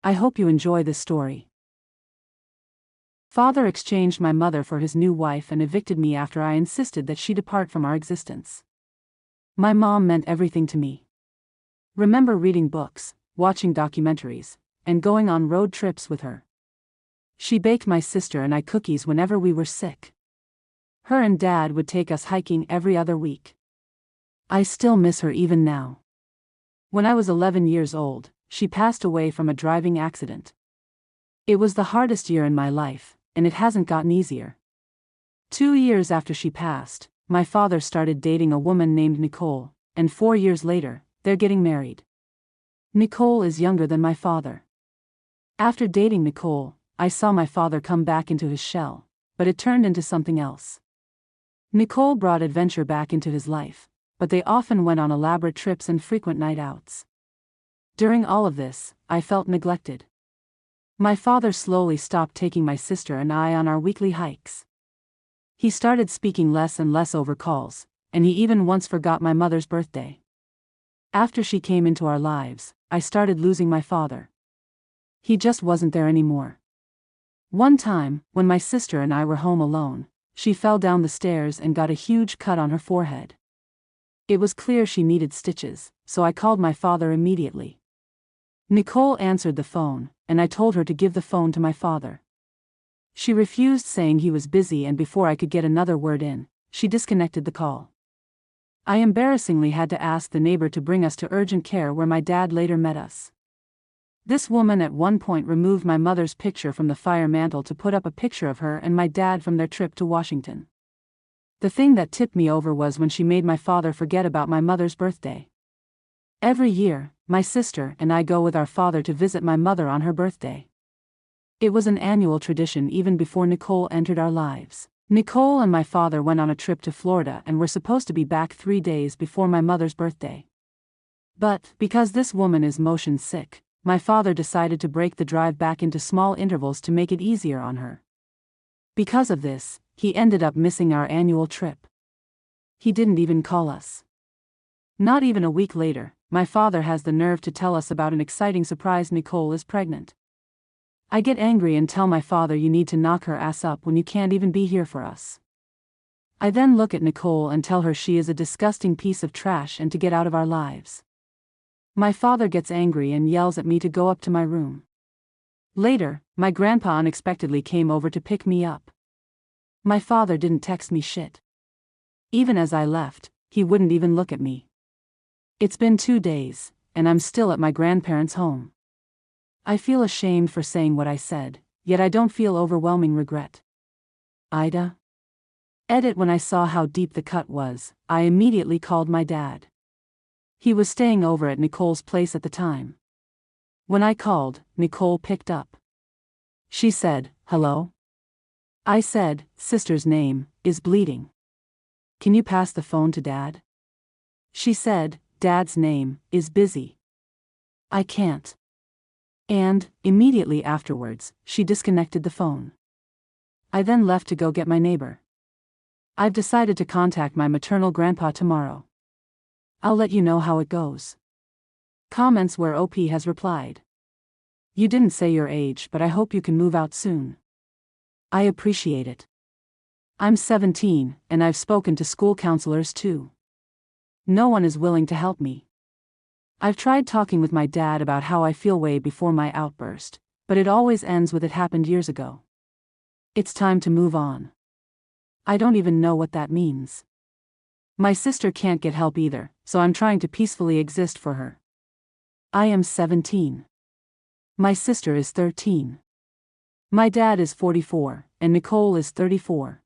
I hope you enjoy this story. Father exchanged my mother for his new wife and evicted me after I insisted that she depart from our existence. My mom meant everything to me. Remember reading books, watching documentaries, and going on road trips with her. She baked my sister and I cookies whenever we were sick. Her and Dad would take us hiking every other week. I still miss her even now. When I was 11 years old, she passed away from a driving accident. It was the hardest year in my life, and it hasn't gotten easier. 2 years after she passed, my father started dating a woman named Nicole, and 4 years later, they're getting married. Nicole is younger than my father. After dating Nicole, I saw my father come back into his shell, but it turned into something else. Nicole brought adventure back into his life, but they often went on elaborate trips and frequent night outs. During all of this, I felt neglected. My father slowly stopped taking my sister and I on our weekly hikes. He started speaking less and less over calls, and he even once forgot my mother's birthday. After she came into our lives, I started losing my father. He just wasn't there anymore. One time, when my sister and I were home alone, she fell down the stairs and got a huge cut on her forehead. It was clear she needed stitches, so I called my father immediately. Nicole answered the phone, and I told her to give the phone to my father. She refused, saying he was busy, and before I could get another word in, she disconnected the call. I embarrassingly had to ask the neighbor to bring us to urgent care, where my dad later met us. This woman at one point removed my mother's picture from the fire mantle to put up a picture of her and my dad from their trip to Washington. The thing that tipped me over was when she made my father forget about my mother's birthday. Every year, my sister and I go with our father to visit my mother on her birthday. It was an annual tradition even before Nicole entered our lives. Nicole and my father went on a trip to Florida and were supposed to be back 3 days before my mother's birthday. But, because this woman is motion sick, my father decided to break the drive back into small intervals to make it easier on her. Because of this, he ended up missing our annual trip. He didn't even call us. Not even a week later, my father has the nerve to tell us about an exciting surprise: Nicole is pregnant. I get angry and tell my father, "You need to knock her ass up when you can't even be here for us." I then look at Nicole and tell her she is a disgusting piece of trash and to get out of our lives. My father gets angry and yells at me to go up to my room. Later, my grandpa unexpectedly came over to pick me up. My father didn't text me shit. Even as I left, he wouldn't even look at me. It's been 2 days, and I'm still at my grandparents' home. I feel ashamed for saying what I said, yet I don't feel overwhelming regret. Ida. Edit: when I saw how deep the cut was, I immediately called my dad. He was staying over at Nicole's place at the time. When I called, Nicole picked up. She said, "Hello?" I said, "Sister's name is bleeding. Can you pass the phone to Dad?" She said, "Dad's name is busy. I can't." And, immediately afterwards, she disconnected the phone. I then left to go get my neighbor. I've decided to contact my maternal grandpa tomorrow. I'll let you know how it goes. Comments where OP has replied. You didn't say your age, but I hope you can move out soon. I appreciate it. I'm 17, and I've spoken to school counselors too. No one is willing to help me. I've tried talking with my dad about how I feel way before my outburst, but it always ends with "it happened years ago." It's time to move on. I don't even know what that means. My sister can't get help either, so I'm trying to peacefully exist for her. I am 17. My sister is 13. My dad is 44, and Nicole is 34.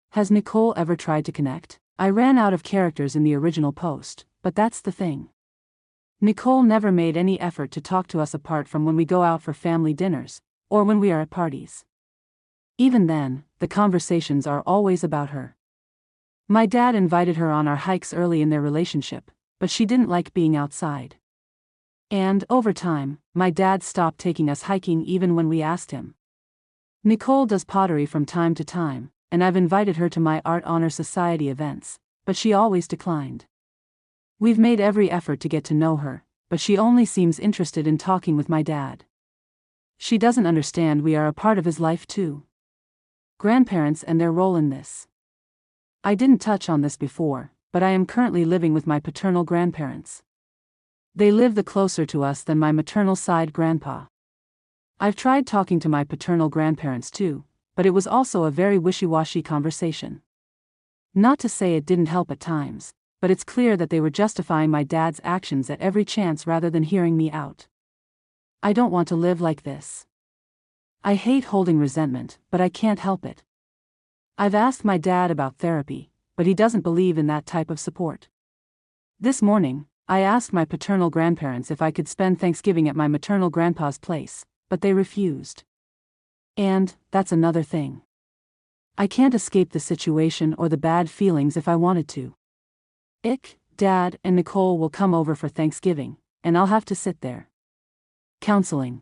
Has Nicole ever tried to connect? I ran out of characters in the original post, but that's the thing. Nicole never made any effort to talk to us apart from when we go out for family dinners, or when we are at parties. Even then, the conversations are always about her. My dad invited her on our hikes early in their relationship, but she didn't like being outside. And, over time, my dad stopped taking us hiking even when we asked him. Nicole does pottery from time to time, and I've invited her to my Art Honor Society events, but she always declined. We've made every effort to get to know her, but she only seems interested in talking with my dad. She doesn't understand we are a part of his life too. Grandparents and their role in this. I didn't touch on this before, but I am currently living with my paternal grandparents. They live the closer to us than my maternal side grandpa. I've tried talking to my paternal grandparents too, but it was also a very wishy-washy conversation. Not to say it didn't help at times, but it's clear that they were justifying my dad's actions at every chance rather than hearing me out. I don't want to live like this. I hate holding resentment, but I can't help it. I've asked my dad about therapy, but he doesn't believe in that type of support. This morning, I asked my paternal grandparents if I could spend Thanksgiving at my maternal grandpa's place, but they refused. And, that's another thing. I can't escape the situation or the bad feelings if I wanted to. Dad and Nicole will come over for Thanksgiving, and I'll have to sit there. Counseling.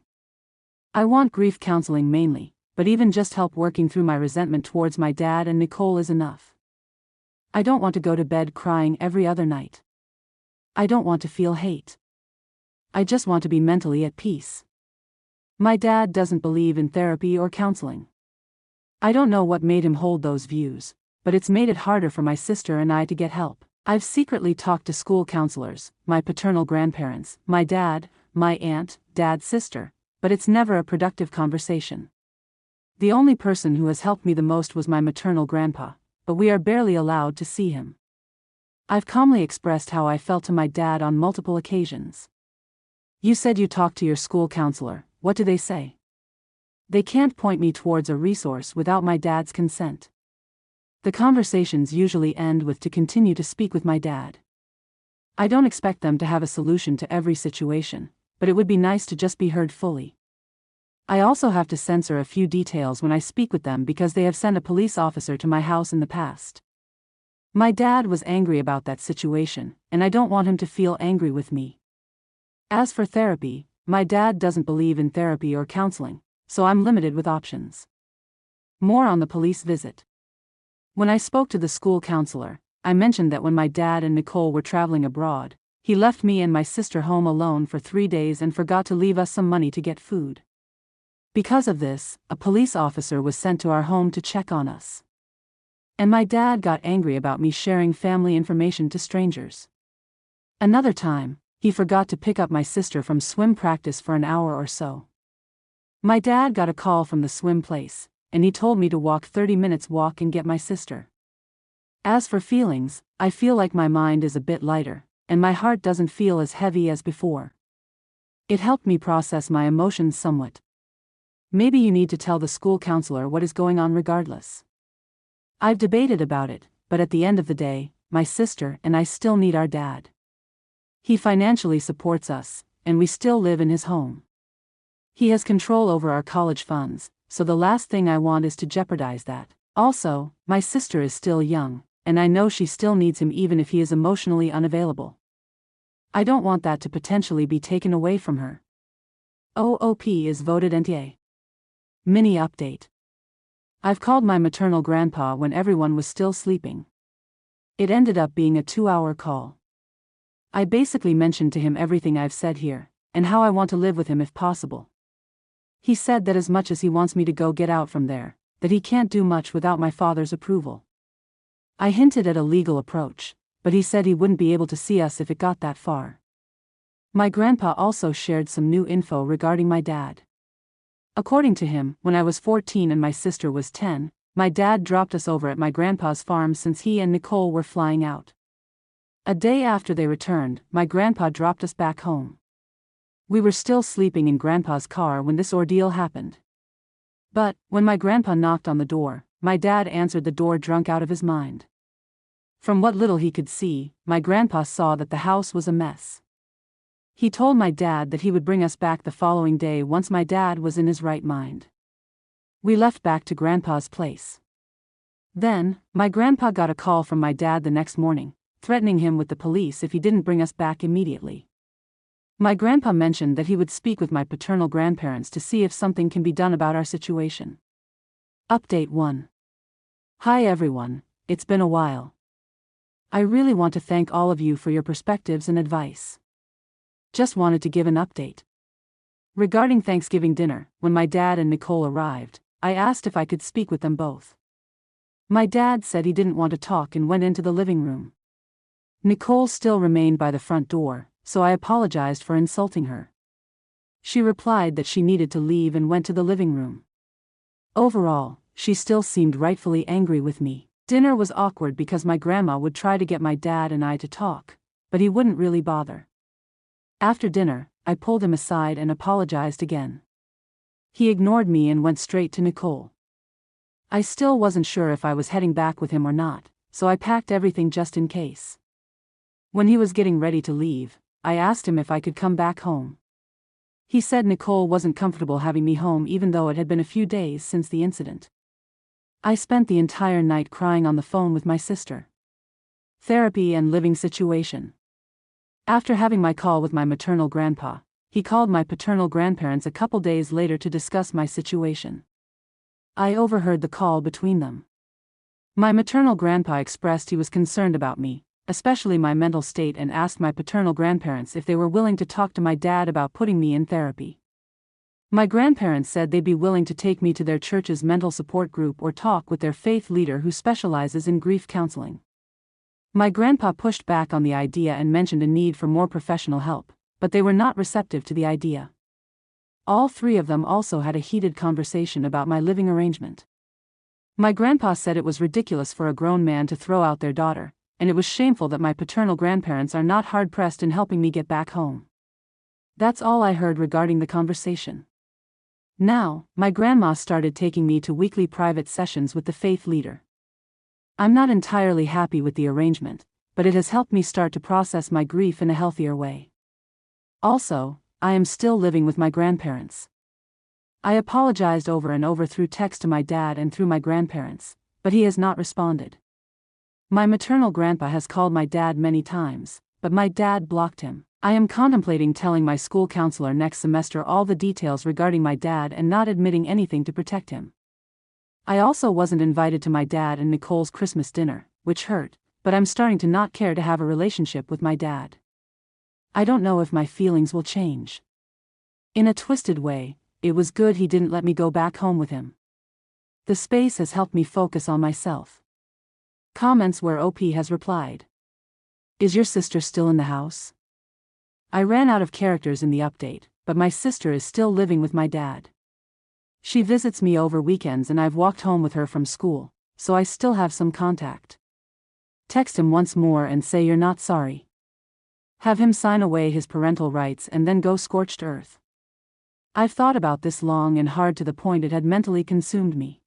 I want grief counseling mainly, but even just help working through my resentment towards my dad and Nicole is enough. I don't want to go to bed crying every other night. I don't want to feel hate. I just want to be mentally at peace. My dad doesn't believe in therapy or counseling. I don't know what made him hold those views, but it's made it harder for my sister and I to get help. I've secretly talked to school counselors, my paternal grandparents, my dad, my aunt, dad's sister, but it's never a productive conversation. The only person who has helped me the most was my maternal grandpa, but we are barely allowed to see him. I've calmly expressed how I felt to my dad on multiple occasions. You said you talked to your school counselor, what do they say? They can't point me towards a resource without my dad's consent. The conversations usually end with to continue to speak with my dad. I don't expect them to have a solution to every situation, but it would be nice to just be heard fully. I also have to censor a few details when I speak with them because they have sent a police officer to my house in the past. My dad was angry about that situation, and I don't want him to feel angry with me. As for therapy, my dad doesn't believe in therapy or counseling, so I'm limited with options. More on the police visit. When I spoke to the school counselor, I mentioned that when my dad and Nicole were traveling abroad, he left me and my sister home alone for 3 days and forgot to leave us some money to get food. Because of this, a police officer was sent to our home to check on us. And my dad got angry about me sharing family information to strangers. Another time, he forgot to pick up my sister from swim practice for an hour or so. My dad got a call from the swim place, and he told me to walk 30 minutes walk and get my sister. As for feelings, I feel like my mind is a bit lighter, and my heart doesn't feel as heavy as before. It helped me process my emotions somewhat. Maybe you need to tell the school counselor what is going on regardless. I've debated about it, but at the end of the day, my sister and I still need our dad. He financially supports us, and we still live in his home. He has control over our college funds, so the last thing I want is to jeopardize that. Also, my sister is still young, and I know she still needs him even if he is emotionally unavailable. I don't want that to potentially be taken away from her. OOP is voted NTA. Mini update. I've called my maternal grandpa when everyone was still sleeping. It ended up being a 2-hour call. I basically mentioned to him everything I've said here, and how I want to live with him if possible. He said that as much as he wants me to go get out from there, that he can't do much without my father's approval. I hinted at a legal approach, but he said he wouldn't be able to see us if it got that far. My grandpa also shared some new info regarding my dad. According to him, when I was 14 and my sister was 10, my dad dropped us over at my grandpa's farm since he and Nicole were flying out. A day after they returned, my grandpa dropped us back home. We were still sleeping in Grandpa's car when this ordeal happened. But, when my grandpa knocked on the door, my dad answered the door drunk out of his mind. From what little he could see, my grandpa saw that the house was a mess. He told my dad that he would bring us back the following day once my dad was in his right mind. We left back to Grandpa's place. Then, my grandpa got a call from my dad the next morning, threatening him with the police if he didn't bring us back immediately. My grandpa mentioned that he would speak with my paternal grandparents to see if something can be done about our situation. Update 1. Hi everyone, it's been a while. I really want to thank all of you for your perspectives and advice. Just wanted to give an update. Regarding Thanksgiving dinner, when my dad and Nicole arrived, I asked if I could speak with them both. My dad said he didn't want to talk and went into the living room. Nicole still remained by the front door, so I apologized for insulting her. She replied that she needed to leave and went to the living room. Overall, she still seemed rightfully angry with me. Dinner was awkward because my grandma would try to get my dad and I to talk, but he wouldn't really bother. After dinner, I pulled him aside and apologized again. He ignored me and went straight to Nicole. I still wasn't sure if I was heading back with him or not, so I packed everything just in case. When he was getting ready to leave, I asked him if I could come back home. He said Nicole wasn't comfortable having me home even though it had been a few days since the incident. I spent the entire night crying on the phone with my sister. Therapy and living situation. After having my call with my maternal grandpa, he called my paternal grandparents a couple days later to discuss my situation. I overheard the call between them. My maternal grandpa expressed he was concerned about me, especially my mental state, and asked my paternal grandparents if they were willing to talk to my dad about putting me in therapy. My grandparents said they'd be willing to take me to their church's mental support group or talk with their faith leader who specializes in grief counseling. My grandpa pushed back on the idea and mentioned a need for more professional help, but they were not receptive to the idea. All three of them also had a heated conversation about my living arrangement. My grandpa said it was ridiculous for a grown man to throw out their daughter, and it was shameful that my paternal grandparents are not hard-pressed in helping me get back home. That's all I heard regarding the conversation. Now, my grandma started taking me to weekly private sessions with the faith leader. I'm not entirely happy with the arrangement, but it has helped me start to process my grief in a healthier way. Also, I am still living with my grandparents. I apologized over and over through text to my dad and through my grandparents, but he has not responded. My maternal grandpa has called my dad many times, but my dad blocked him. I am contemplating telling my school counselor next semester all the details regarding my dad and not admitting anything to protect him. I also wasn't invited to my dad and Nicole's Christmas dinner, which hurt, but I'm starting to not care to have a relationship with my dad. I don't know if my feelings will change. In a twisted way, it was good he didn't let me go back home with him. The space has helped me focus on myself. Comments where OP has replied. Is your sister still in the house? I ran out of characters in the update, but my sister is still living with my dad. She visits me over weekends and I've walked home with her from school, so I still have some contact. Text him once more and say you're not sorry. Have him sign away his parental rights and then go scorched earth. I've thought about this long and hard to the point it had mentally consumed me.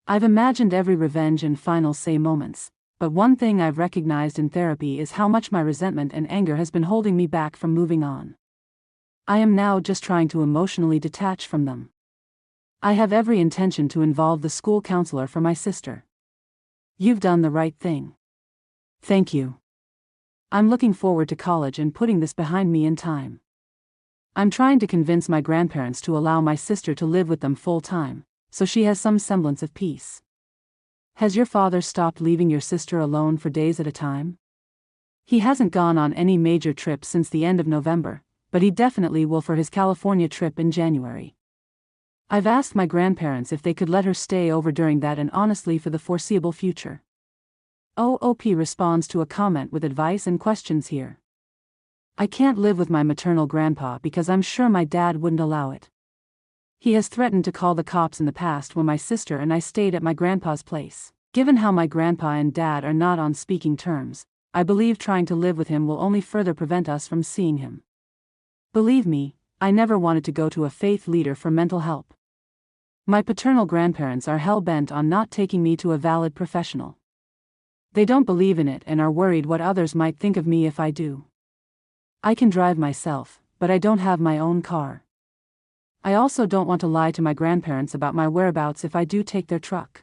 I've imagined every revenge and final say moments, but one thing I've recognized in therapy is how much my resentment and anger has been holding me back from moving on. I am now just trying to emotionally detach from them. I have every intention to involve the school counselor for my sister. You've done the right thing. Thank you. I'm looking forward to college and putting this behind me in time. I'm trying to convince my grandparents to allow my sister to live with them full-time, so she has some semblance of peace. Has your father stopped leaving your sister alone for days at a time? He hasn't gone on any major trips since the end of November, but he definitely will for his California trip in January. I've asked my grandparents if they could let her stay over during that and honestly for the foreseeable future. OOP responds to a comment with advice and questions here. I can't live with my maternal grandpa because I'm sure my dad wouldn't allow it. He has threatened to call the cops in the past when my sister and I stayed at my grandpa's place. Given how my grandpa and dad are not on speaking terms, I believe trying to live with him will only further prevent us from seeing him. Believe me, I never wanted to go to a faith leader for mental help. My paternal grandparents are hell-bent on not taking me to a valid professional. They don't believe in it and are worried what others might think of me if I do. I can drive myself, but I don't have my own car. I also don't want to lie to my grandparents about my whereabouts if I do take their truck.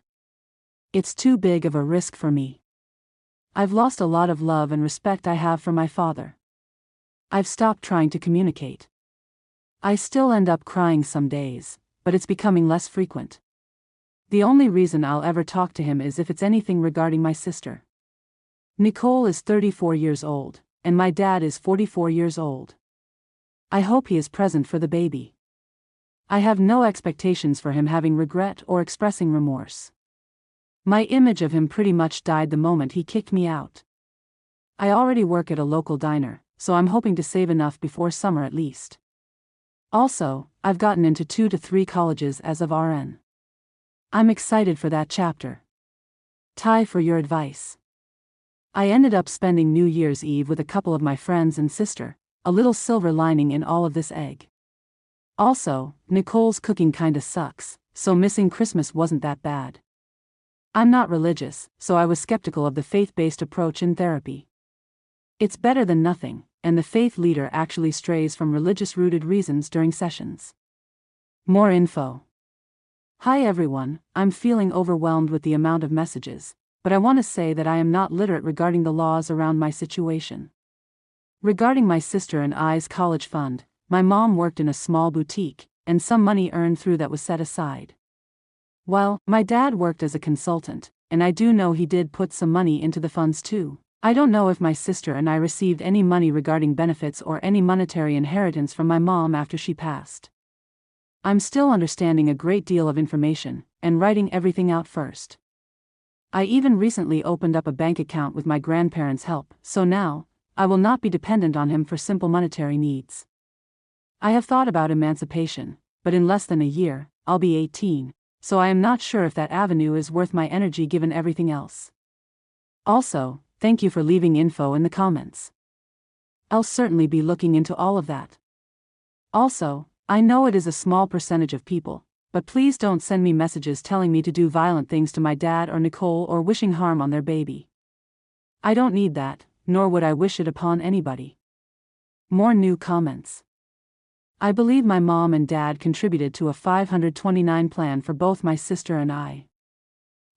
It's too big of a risk for me. I've lost a lot of love and respect I have for my father. I've stopped trying to communicate. I still end up crying some days, but it's becoming less frequent. The only reason I'll ever talk to him is if it's anything regarding my sister. Nicole is 34 years old, and my dad is 44 years old. I hope he is present for the baby. I have no expectations for him having regret or expressing remorse. My image of him pretty much died the moment he kicked me out. I already work at a local diner, so I'm hoping to save enough before summer at least. Also, I've gotten into 2 to 3 colleges as of RN. I'm excited for that chapter. Ty, for your advice. I ended up spending New Year's Eve with a couple of my friends and sister, a little silver lining in all of this egg. Also, Nicole's cooking kinda sucks, so missing Christmas wasn't that bad. I'm not religious, so I was skeptical of the faith-based approach in therapy. It's better than nothing, and the faith leader actually strays from religious-rooted reasons during sessions. More info. Hi everyone, I'm feeling overwhelmed with the amount of messages, but I want to say that I am not literate regarding the laws around my situation. Regarding my sister and I's college fund, my mom worked in a small boutique, and some money earned through that was set aside. While my dad worked as a consultant, and I do know he did put some money into the funds too. I don't know if my sister and I received any money regarding benefits or any monetary inheritance from my mom after she passed. I'm still understanding a great deal of information, and writing everything out first. I even recently opened up a bank account with my grandparents' help, so now, I will not be dependent on him for simple monetary needs. I have thought about emancipation, but in less than a year, I'll be 18, so I am not sure if that avenue is worth my energy given everything else. Also, thank you for leaving info in the comments. I'll certainly be looking into all of that. Also, I know it is a small percentage of people, but please don't send me messages telling me to do violent things to my dad or Nicole or wishing harm on their baby. I don't need that, nor would I wish it upon anybody. More new comments. I believe my mom and dad contributed to a $529 plan for both my sister and I.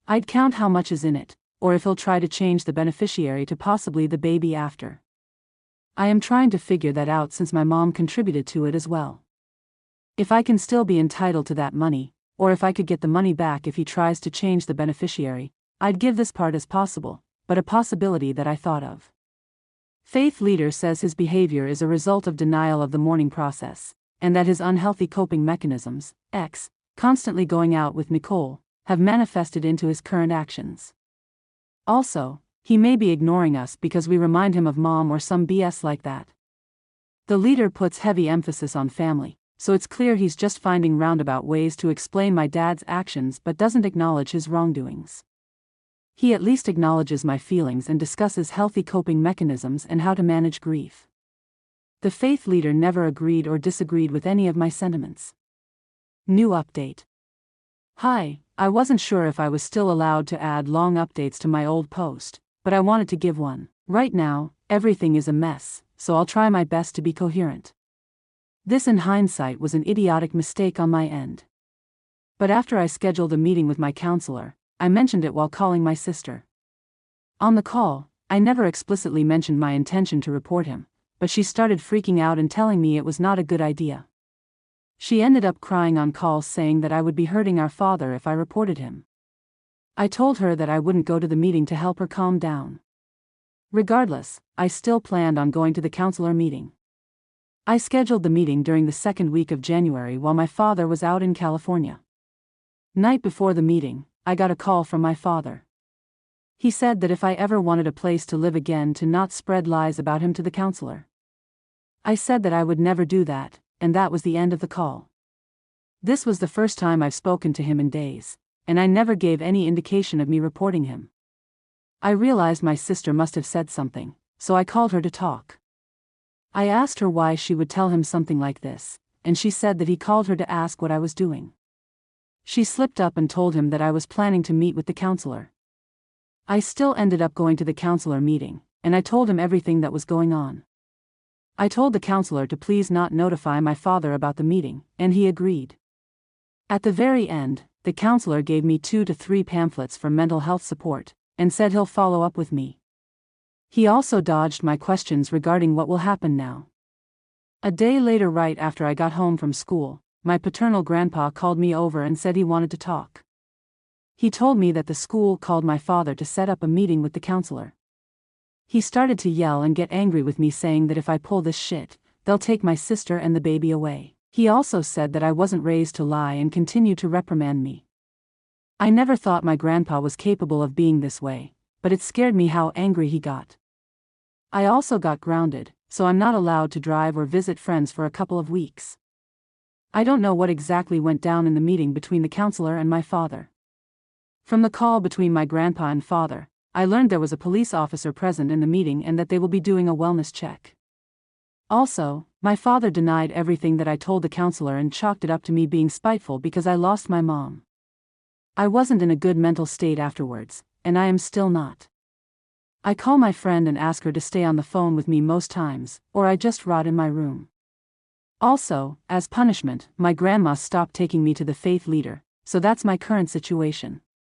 I'd count how much is in it, or if he'll try to change the beneficiary to possibly the baby after. I am trying to figure that out since my mom contributed to it as well. If I can still be entitled to that money, or if I could get the money back if he tries to change the beneficiary, I'd give this part as possible, but a possibility that I thought of. Faith leader says his behavior is a result of denial of the mourning process, and that his unhealthy coping mechanisms, constantly going out with Nicole, have manifested into his current actions. Also, he may be ignoring us because we remind him of mom or some BS like that. The leader puts heavy emphasis on family, so it's clear he's just finding roundabout ways to explain my dad's actions but doesn't acknowledge his wrongdoings. He at least acknowledges my feelings and discusses healthy coping mechanisms and how to manage grief. The faith leader never agreed or disagreed with any of my sentiments. New update. Hi, I wasn't sure if I was still allowed to add long updates to my old post, but I wanted to give one. Right now, everything is a mess, so I'll try my best to be coherent. This in hindsight was an idiotic mistake on my end. But after I scheduled a meeting with my counselor, I mentioned it while calling my sister. On the call, I never explicitly mentioned my intention to report him, but she started freaking out and telling me it was not a good idea. She ended up crying on call saying that I would be hurting our father if I reported him. I told her that I wouldn't go to the meeting to help her calm down. Regardless, I still planned on going to the counselor meeting. I scheduled the meeting during the second week of January while my father was out in California. Night before the meeting, I got a call from my father. He said that if I ever wanted a place to live again to not spread lies about him to the counselor. I said that I would never do that, and that was the end of the call. This was the first time I've spoken to him in days, and I never gave any indication of me reporting him. I realized my sister must have said something, so I called her to talk. I asked her why she would tell him something like this, and she said that he called her to ask what I was doing. She slipped up and told him that I was planning to meet with the counselor. I still ended up going to the counselor meeting, and I told him everything that was going on. I told the counselor to please not notify my father about the meeting, and he agreed. At the very end, the counselor gave me 2 to 3 pamphlets for mental health support, and said he'll follow up with me. He also dodged my questions regarding what will happen now. A day later, right after I got home from school, my paternal grandpa called me over and said he wanted to talk. He told me that the school called my father to set up a meeting with the counselor. He started to yell and get angry with me saying that if I pull this shit, they'll take my sister and the baby away. He also said that I wasn't raised to lie and continued to reprimand me. I never thought my grandpa was capable of being this way, but it scared me how angry he got. I also got grounded, so I'm not allowed to drive or visit friends for a couple of weeks. I don't know what exactly went down in the meeting between the counselor and my father. From the call between my grandpa and father, I learned there was a police officer present in the meeting and that they will be doing a wellness check. Also, my father denied everything that I told the counselor and chalked it up to me being spiteful because I lost my mom. I wasn't in a good mental state afterwards, and I am still not. I call my friend and ask her to stay on the phone with me most times, or I just rot in my room. Also, as punishment, my grandma stopped taking me to the faith leader, so that's my current situation.